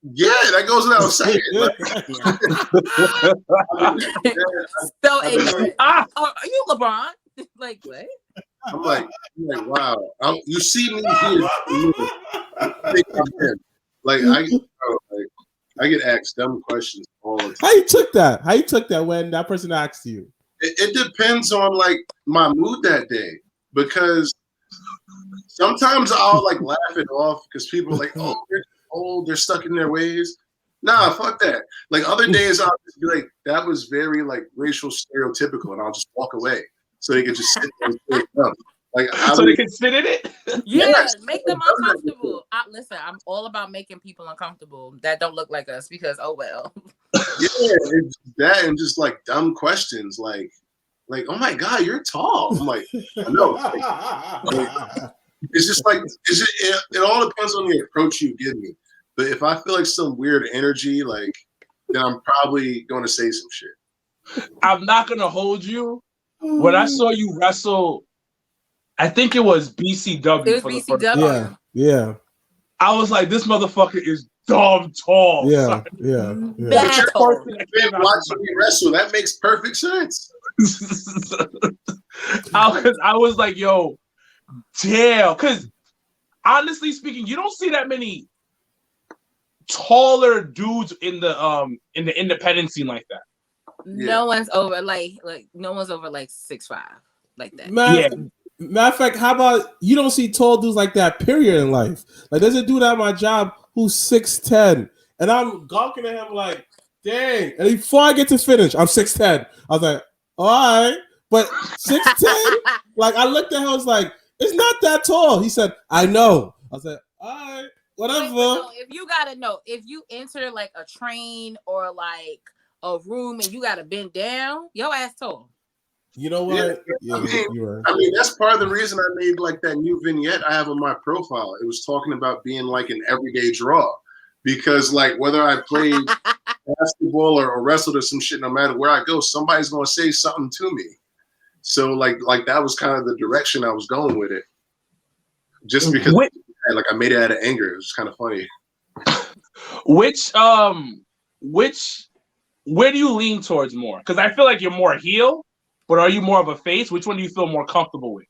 Yeah, that goes without saying. So ignorant. Are you LeBron? Like, what? I'm like, wow. You see me here. I think I'm him. Like, I get asked dumb questions all the time. How you took that when that person asked you? It depends on like my mood that day, because sometimes I'll like laugh it off because people are like, oh, they're old, they're stuck in their ways. Nah, fuck that. Like other days I'll just be like, that was very like racial stereotypical, and I'll just walk away so they can just sit there and say dumb. Like, they can sit in it? Yes, make them uncomfortable. Listen, I'm all about making people uncomfortable that don't look like us because, oh well. Yeah, it's that and just like dumb questions. Like like, oh my God, you're tall. I'm like, I know. It's just like it all depends on the approach you give me. But if I feel like some weird energy, like, then I'm probably going to say some shit. I'm not gonna hold you. When I saw you wrestle, I think it was BCW. It was for BCW. the first time. Yeah. I was like, this motherfucker is dumb tall. Yeah. Sorry. Yeah. Bad That's tall. the person that came out of Watching me wrestle, that makes perfect sense. I was like, yo, damn. Because honestly speaking, you don't see that many taller dudes in the independent scene like that. No one's over like no one's over like 6'5" like that. Matter of fact, how about you don't see tall dudes like that, period, in life? Like, there's a dude at my job who's 6'10", and I'm gawking at him like, dang. And before I get to finish, I'm 6'10". I was like, all right. But 6'10", like, I looked at him, I was like, it's not that tall. He said, I know. I was like, all right, whatever. No, if you gotta know, if you enter like a train or like a room and you gotta bend down, your ass tall. You know what? Yeah, you're right. I mean, that's part of the reason I made like that new vignette I have on my profile. It was talking about being like an everyday draw, because like whether I played basketball or wrestled or some shit, no matter where I go, somebody's gonna say something to me. So like that was kind of the direction I was going with it. Just because like I made it out of anger. It was kind of funny. Where do you lean towards more? Because I feel like you're more heel, but are you more of a face? Which one do you feel more comfortable with?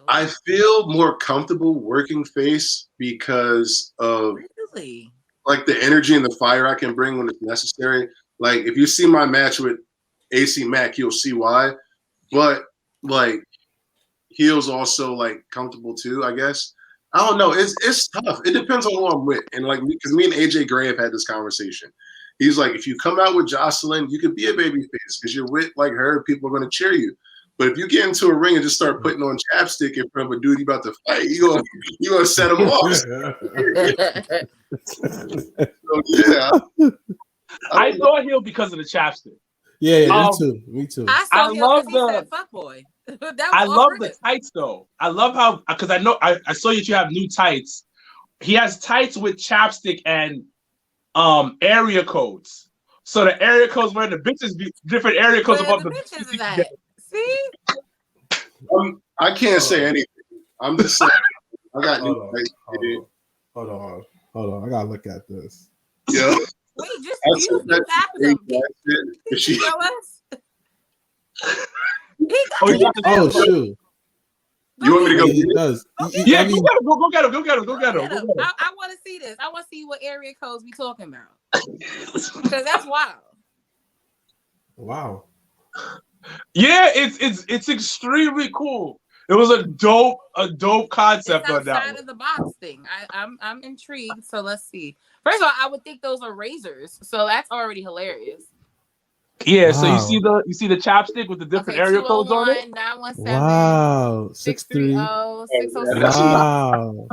I feel more comfortable working face because of like the energy and the fire I can bring when it's necessary. Like if you see my match with AC Mac, you'll see why. But like heel's also like comfortable too, I guess. I don't know. It's tough. It depends on who I'm with. And like because me and AJ Gray have had this conversation. He's like, if you come out with Jocelyn, you could be a baby face because you're with like her, people are going to cheer you. But if you get into a ring and just start putting on chapstick in front of a dude you about to fight, you gonna set him off. So, yeah. I thought heel because of the chapstick. Yeah, me too. I love the fuckboy. I love the tights though. I love how because I know I saw that you have new tights. He has tights with chapstick and area codes. So the area codes where the bitches be different area codes above the bitches is at. See? I can't say anything. I'm just saying. I got new tights. Hold on. I gotta look at this. Yeah. Wait, just you half of them. Did she show us? Oh shoot. You want me to go? He does. Yeah, go get him. I want to see this. I want to see what area codes we talking about. Because that's wild. Wow. Yeah, it's extremely cool. It was a dope concept on that. Outside of the box thing. I'm intrigued. So let's see. First of all, I would think those are razors. So that's already hilarious. Yeah, so you see the chapstick with the different area codes on it? 917 wow. 630 607. Wow.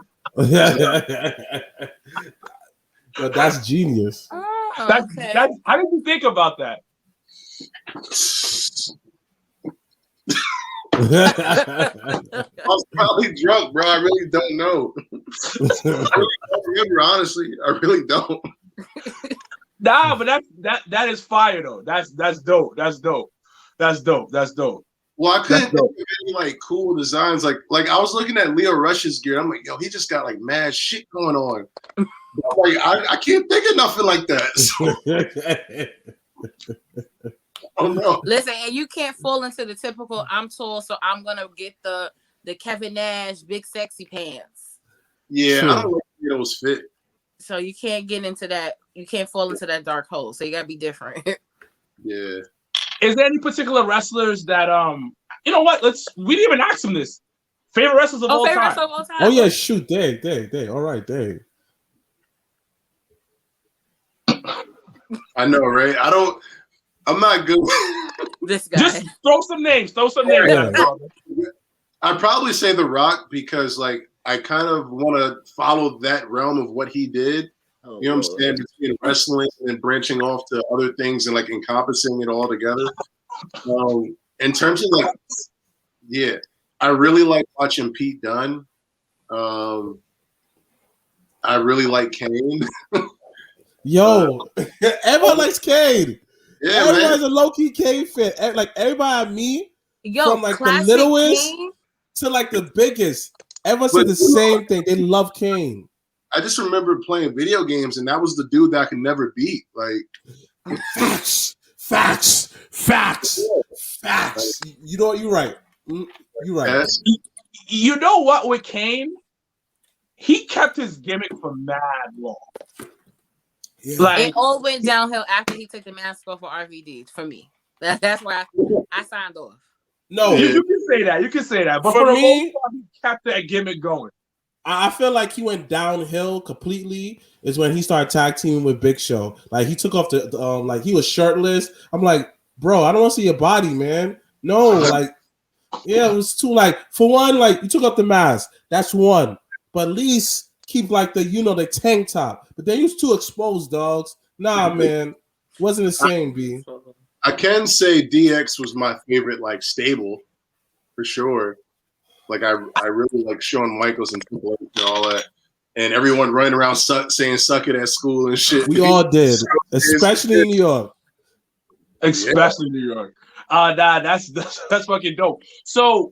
But that's genius. Oh, okay. That's how did you think about that? I was probably drunk, bro. I really don't know. I really don't remember, honestly. I really don't. Nah, but that is fire though. That's dope. That's dope. Well, I couldn't think of any like cool designs. Like I was looking at Leo Rush's gear. I'm like, yo, he just got like mad shit going on. Like I can't think of nothing like that. Oh no. Listen, and you can't fall into the typical I'm tall, so I'm gonna get the Kevin Nash big sexy pants. Yeah, I don't know if those fit. So you can't get into that. You can't fall into that dark hole. So you gotta be different. Yeah. Is there any particular wrestlers that you know what? We didn't even ask him this. Favorite wrestlers of all time. Oh yeah, shoot, they. All right, they. I know, right? I'm not good. This guy. Just throw some names. Yeah. I'd probably say The Rock because like I kind of want to follow that realm of what he did. You know what I'm saying? Between wrestling and branching off to other things and like encompassing it all together. In terms of like, yeah, I really like watching Pete Dunne. I really like Kane. Yo, everyone likes Cade. Yeah, Everybody's man. a low-key Cade fan. Like everybody I meet, Yo, from like the classic littlest Kane. to like the biggest, everyone But said the same thing. They love Kane. I just remember playing video games, and that was the dude that I could never beat. Like, Facts. You know what? You're right. You're right. yes. You know what with Kane? He kept his gimmick for mad long. Yeah. Like It all went downhill after he took the mask off for RVD for me. That's why I signed off. No, you can say that. You can say that. But For for the me- most part, he kept that gimmick going. I feel like he went downhill completely is when he started tag teaming with Big Show. Like he took off the like he was shirtless. I'm like, bro, I don't want to see your body, man. No, like, yeah, it was too like for one, like you took off the mask. That's one, but at least keep like the the tank top. But then you was too exposed, dogs. Nah, man, wasn't the same. B. I can say DX was my favorite, like, stable for sure. Like, I really like Shawn Michaels and Triple H and all that. And everyone running around saying suck it at school and shit. We all did, especially in New York. Especially New York. That's fucking dope. So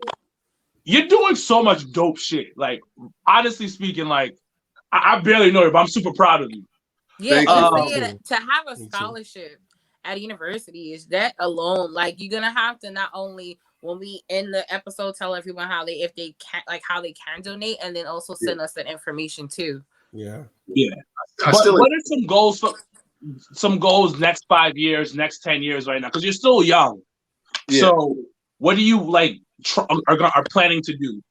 you're doing so much dope shit. Like, honestly speaking, like I barely know you, but I'm super proud of you. Yeah, Thank just to have a scholarship at a university is that alone. Like you're gonna have to not only when we end the episode tell everyone how they how they can donate, and then also send us that information too. Yeah. What are some goals next 5 years, next 10 years right now? Because you're still young. Yeah. So what do you like are planning to do?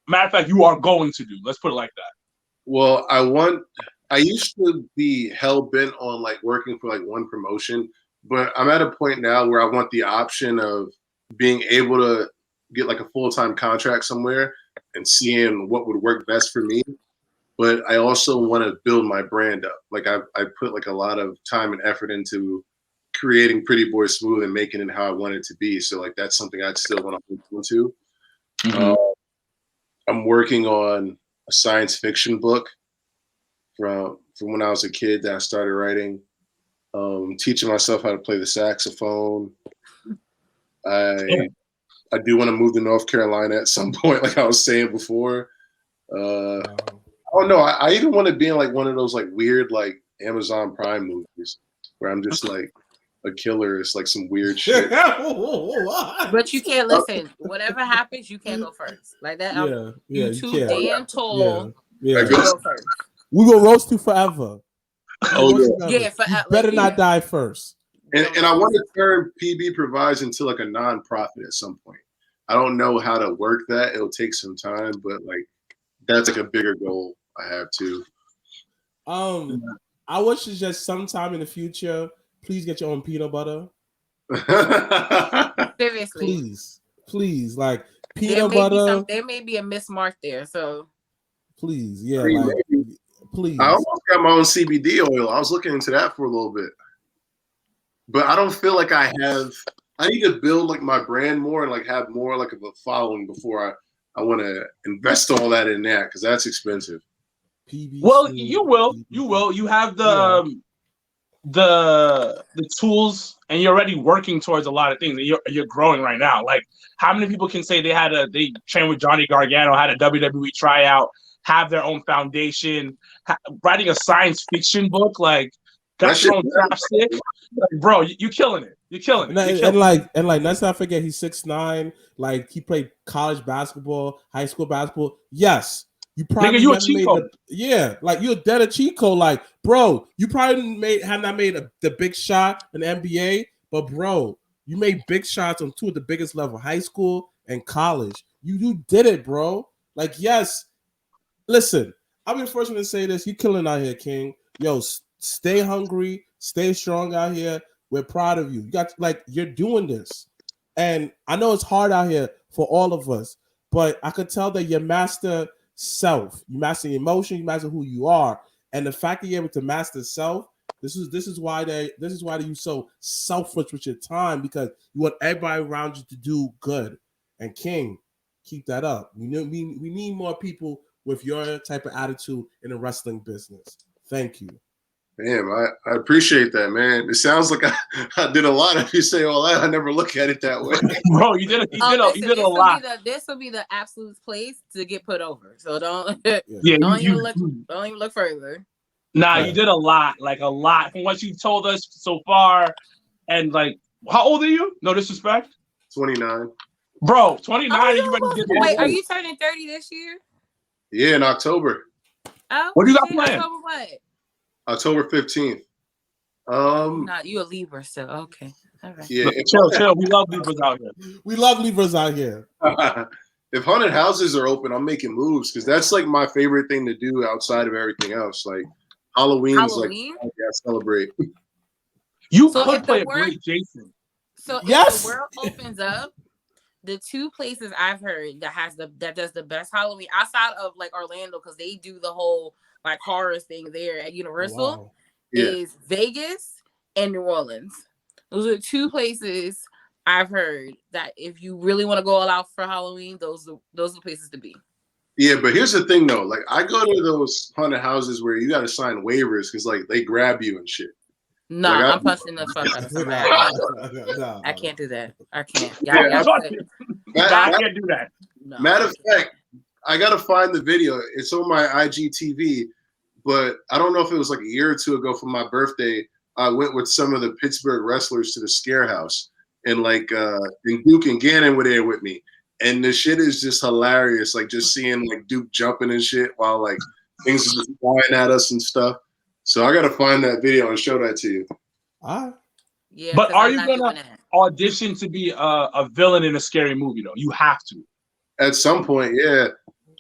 Matter of fact, you are going to do. Let's put it like that. Well, I used to be hell bent on like working for like one promotion, but I'm at a point now where I want the option of being able to get like a full-time contract somewhere and seeing what would work best for me. But I also want to build my brand up. Like I put like a lot of time and effort into creating Pbsmooth and making it how I want it to be. So like that's something I'd still want to hold into. Mm-hmm. I'm working on a science fiction book from when I was a kid that I started writing. Teaching myself how to play the saxophone. I do want to move to North Carolina at some point, like I was saying before. I don't know. I even want to be in like one of those like weird like Amazon Prime movies where I'm just like a killer. It's like some weird shit. But you can't listen. Whatever happens, you can't go first. Like that. Yeah, you too damn tall. Yeah. You go first. We will roast you forever. Yeah, You better not die first. And I want to turn PB Provides into like a nonprofit at some point. I don't know how to work that. It'll take some time, but like that's like a bigger goal I have too. I would suggest sometime in the future, please get your own peanut butter. Seriously. Please, like peanut butter. There may be a mismark there, so please, yeah, like, please. I almost got my own CBD oil. I was looking into that for a little bit, but I don't feel like I have. I need to build like my brand more and like have more like of a following before I want to invest all that in that because that's expensive. Well, you will. You have the tools, and you're already working towards a lot of things. And you're growing right now. Like, how many people can say they trained with Johnny Gargano, had a WWE tryout, have their own foundation, writing a science fiction book, like got your own chapstick, like, bro, you're killing it. You're killing it. And let's not forget he's 6'9". Like he played college basketball, high school basketball. Yes. You probably you a cheat code. Like you're dead a cheat code. Like, bro, you probably have not made the big shot in the NBA, but bro, you made big shots on two of the biggest level, high school and college. You did it, bro. Like, yes. Listen, I'll be the first one to say this. You killing out here, King. Yo, stay hungry, stay strong out here. We're proud of you. You're doing this. And I know it's hard out here for all of us, but I could tell that you master self, you master emotion, you master who you are. And the fact that you're able to master self, This is why you so selfish with your time, because you want everybody around you to do good. And King, keep that up. We need more people with your type of attitude in the wrestling business. Thank you. Damn, I appreciate that, man. It sounds like I did a lot. If you say all that, I never look at it that way. Bro, you did a lot. This will be the absolute place to get put over. So don't don't even look further. Nah, you did a lot from what you told us so far. And like, how old are you? No disrespect. 29. Bro, 29. You ready to get Wait, are you turning 30 this year? Yeah, in October. Oh, what do you got planned? October what? October 15th. Not you a Libra, so okay. All right. Yeah, chill. We love Libras out here. If haunted houses are open, I'm making moves because that's like my favorite thing to do outside of everything else. Like Halloween? Like I celebrate. You could play a great Jason. So if the world opens up, the two places I've heard that does the best Halloween outside of like Orlando, because they do the whole like horror thing there at Universal, is Vegas and New Orleans. Those are two places I've heard that if you really want to go all out for Halloween, those are the places to be. Yeah, but here's the thing though. Like I go to those haunted houses where you got to sign waivers because like they grab you and shit. No, like, I'm punching the fuck out of somebody. I can't do that. I can't. I can't do that. No, matter of fact, I gotta find the video. It's on my IGTV, but I don't know if it was like a year or two ago for my birthday. I went with some of the Pittsburgh wrestlers to the Scare House, and like and Duke and Gannon were there with me, and the shit is just hilarious. Like just seeing like Duke jumping and shit while like things are just flying at us and stuff. So I gotta find that video and show that to you. Yeah, but are you gonna audition to be a villain in a scary movie though? You have to. At some point, yeah.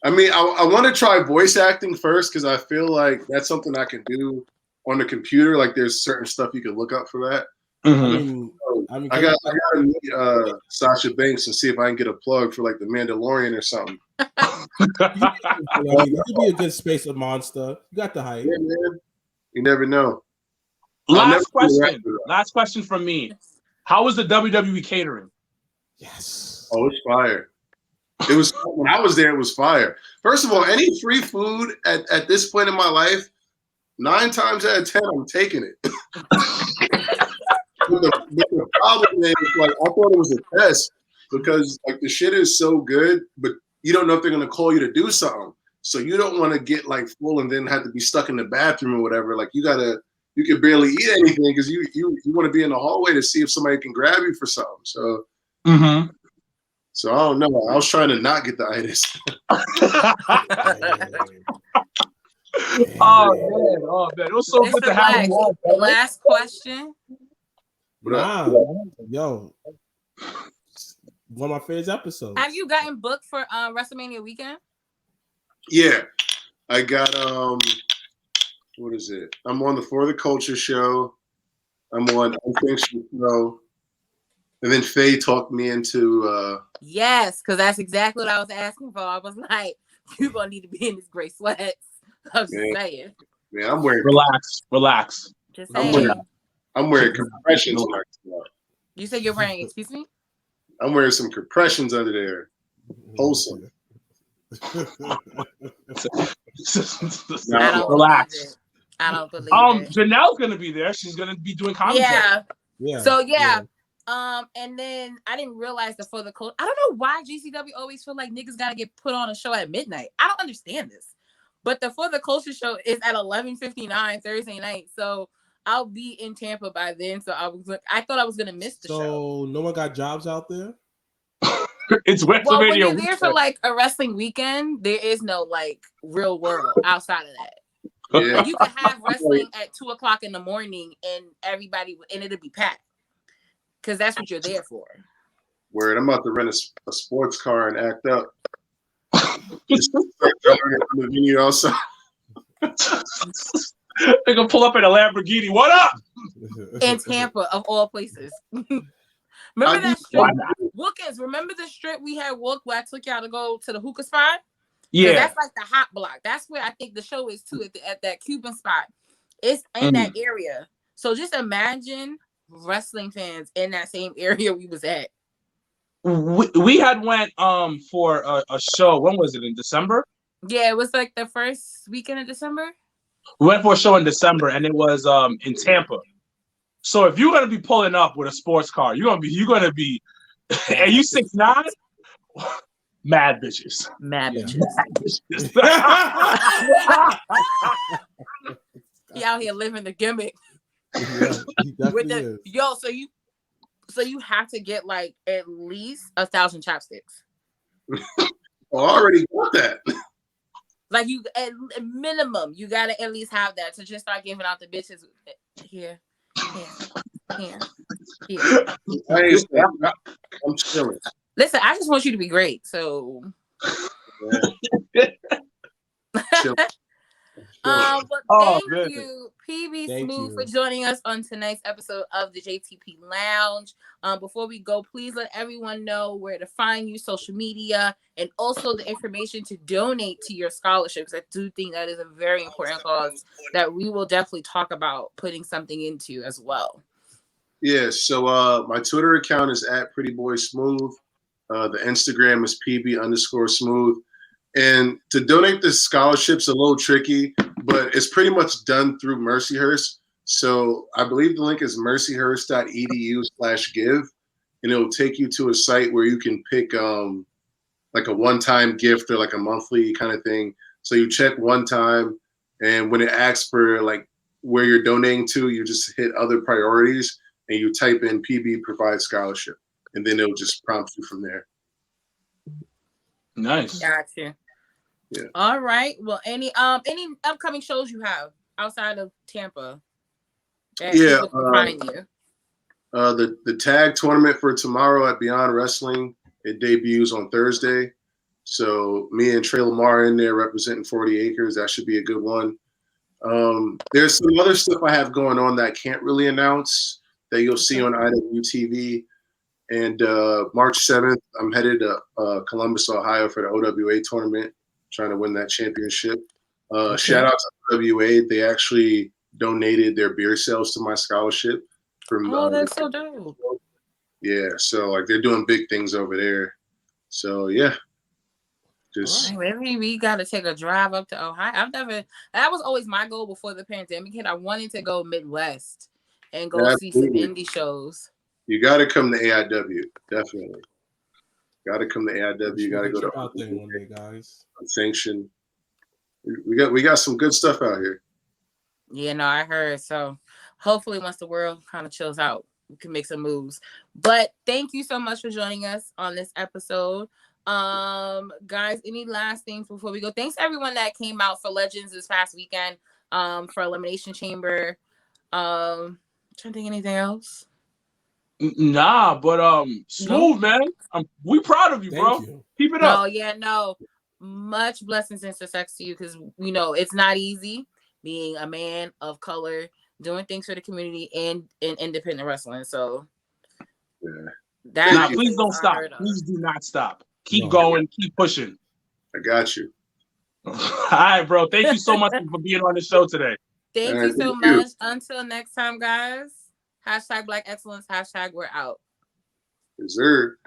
I mean, I want to try voice acting first because I feel like that's something I can do on the computer. Like there's certain stuff you can look up for that. Mm-hmm. I gotta meet Sasha Banks and see if I can get a plug for like the Mandalorian or something. You could be a good space of monster. You got the hype. Yeah, man. You never know. Last question from me. How was the WWE catering? Yes. Oh, it's fire. It was when I was there. It was fire. First of all, any free food at this point in my life, 9 times out of 10, I'm taking it. But the problem is, like, I thought it was a test because like the shit is so good, but you don't know if they're gonna call you to do something. So you don't want to get like full and then have to be stuck in the bathroom or whatever. Like you can barely eat anything because you want to be in the hallway to see if somebody can grab you for something. So. Mm-hmm. So I don't know. I was trying to not get the itis. Oh man! It was so good to have you on. Last question. Wow. Yo, one of my favorite episodes. Have you gotten booked for WrestleMania weekend? Yeah, I got what is it? I'm on the For the Culture show. I'm on Untitled Show. And then Faye talked me into yes, because that's exactly what I was asking for. I was like, you're gonna need to be in this gray sweats. I was just saying. Man, I'm wearing relax. Just saying. I'm wearing compressions. You said you're wearing, excuse me? I'm wearing some compressions under there. Wholesome. Relax. I don't believe it. Janelle's gonna be there. She's gonna be doing commentary. Yeah. So yeah. And then I didn't realize that for the culture. I don't know why GCW always feel like niggas gotta get put on a show at midnight. I don't understand this. But the For the Culture show is at 11:59 Thursday night. So I'll be in Tampa by then. So I thought I was gonna miss the show. So no one got jobs out there? It's WrestleMania. Well, when you're there for like a wrestling weekend, there is no like real world outside of that. Yeah. You can have wrestling at 2:00 in the morning and it'll be packed. Because that's what you're there for. Word, I'm about to rent a sports car and act up. The venue outside. They're gonna pull up in a Lamborghini. What up? In Tampa, of all places. Remember that strip? Wilkins, remember the strip we had walked where I took y'all to go to the hookah spot? Yeah. That's like the hot block. That's where I think the show is too, at that Cuban spot. It's in that area. So just imagine wrestling fans in that same area we was at. We had went for a show. When was it? In December? Yeah, it was like the first weekend of December. We went for a show in December, and it was in Tampa. So if you're gonna be pulling up with a sports car, you're gonna be, and you 6'9", mad bitches. Mad Yeah. bitches. He out here living the gimmick. Yeah, he definitely is. So you have to get like at least 1,000 chopsticks. I already got that. Like you at minimum, you gotta at least have that to just start giving out the bitches here. I ain't I'm chilling. Listen, I just want you to be great. So Chill. but thank you, Thank Pbsmooth, you. for joining us on tonight's episode of the JTP Lounge. Before we go, please let everyone know where to find you, social media, and also the information to donate to your scholarships. I do think that is a very important cause that we will definitely talk about putting something into as well. Yeah, so my Twitter account is at Pbsmooth. The Instagram is PB_smooth. And to donate the scholarship's a little tricky, but it's pretty much done through Mercyhurst. So I believe the link is mercyhurst.edu/give, and it'll take you to a site where you can pick like a one-time gift or like a monthly kind of thing. So you check one time, and when it asks for like where you're donating to, you just hit other priorities and you type in PB provide scholarship, and then it'll just prompt you from there. Nice. Gotcha. Yeah. All right. Well, any upcoming shows you have outside of Tampa? That people can find you. The tag tournament for tomorrow at Beyond Wrestling, it debuts on Thursday. So me and Trey Lamar in there representing 40 Acres. That should be a good one. There's some other stuff I have going on that I can't really announce that you'll see on IWTV. And March 7th, I'm headed to Columbus, Ohio for the OWA tournament, trying to win that championship. Shout out to OWA. They actually donated their beer sales to my scholarship. That's so dope. Yeah, so like they're doing big things over there. So yeah. Just Maybe we got to take a drive up to Ohio. That was always my goal before the pandemic hit. I wanted to go Midwest and go see some indie shows. You got to come to AIW, definitely. Got to come to AIW. You got to go to out there one day, guys. Sanction. We got some good stuff out here. Yeah, no, I heard. So hopefully, once the world kind of chills out, we can make some moves. But thank you so much for joining us on this episode. Guys, any last things before we go? Thanks to everyone that came out for Legends this past weekend. For Elimination Chamber. Trying to think anything else. Nah, but Smooth, man. We proud of you, bro. Keep it up. No. Much blessings and success to you, because it's not easy being a man of color doing things for the community and in independent wrestling. So please don't stop. Please do not stop. Keep going. Keep pushing. I got you. All right, bro. Thank you so much for being on the show today. Thank you so much. Until next time, guys. #Black Excellence. #we're out. Yes, sir.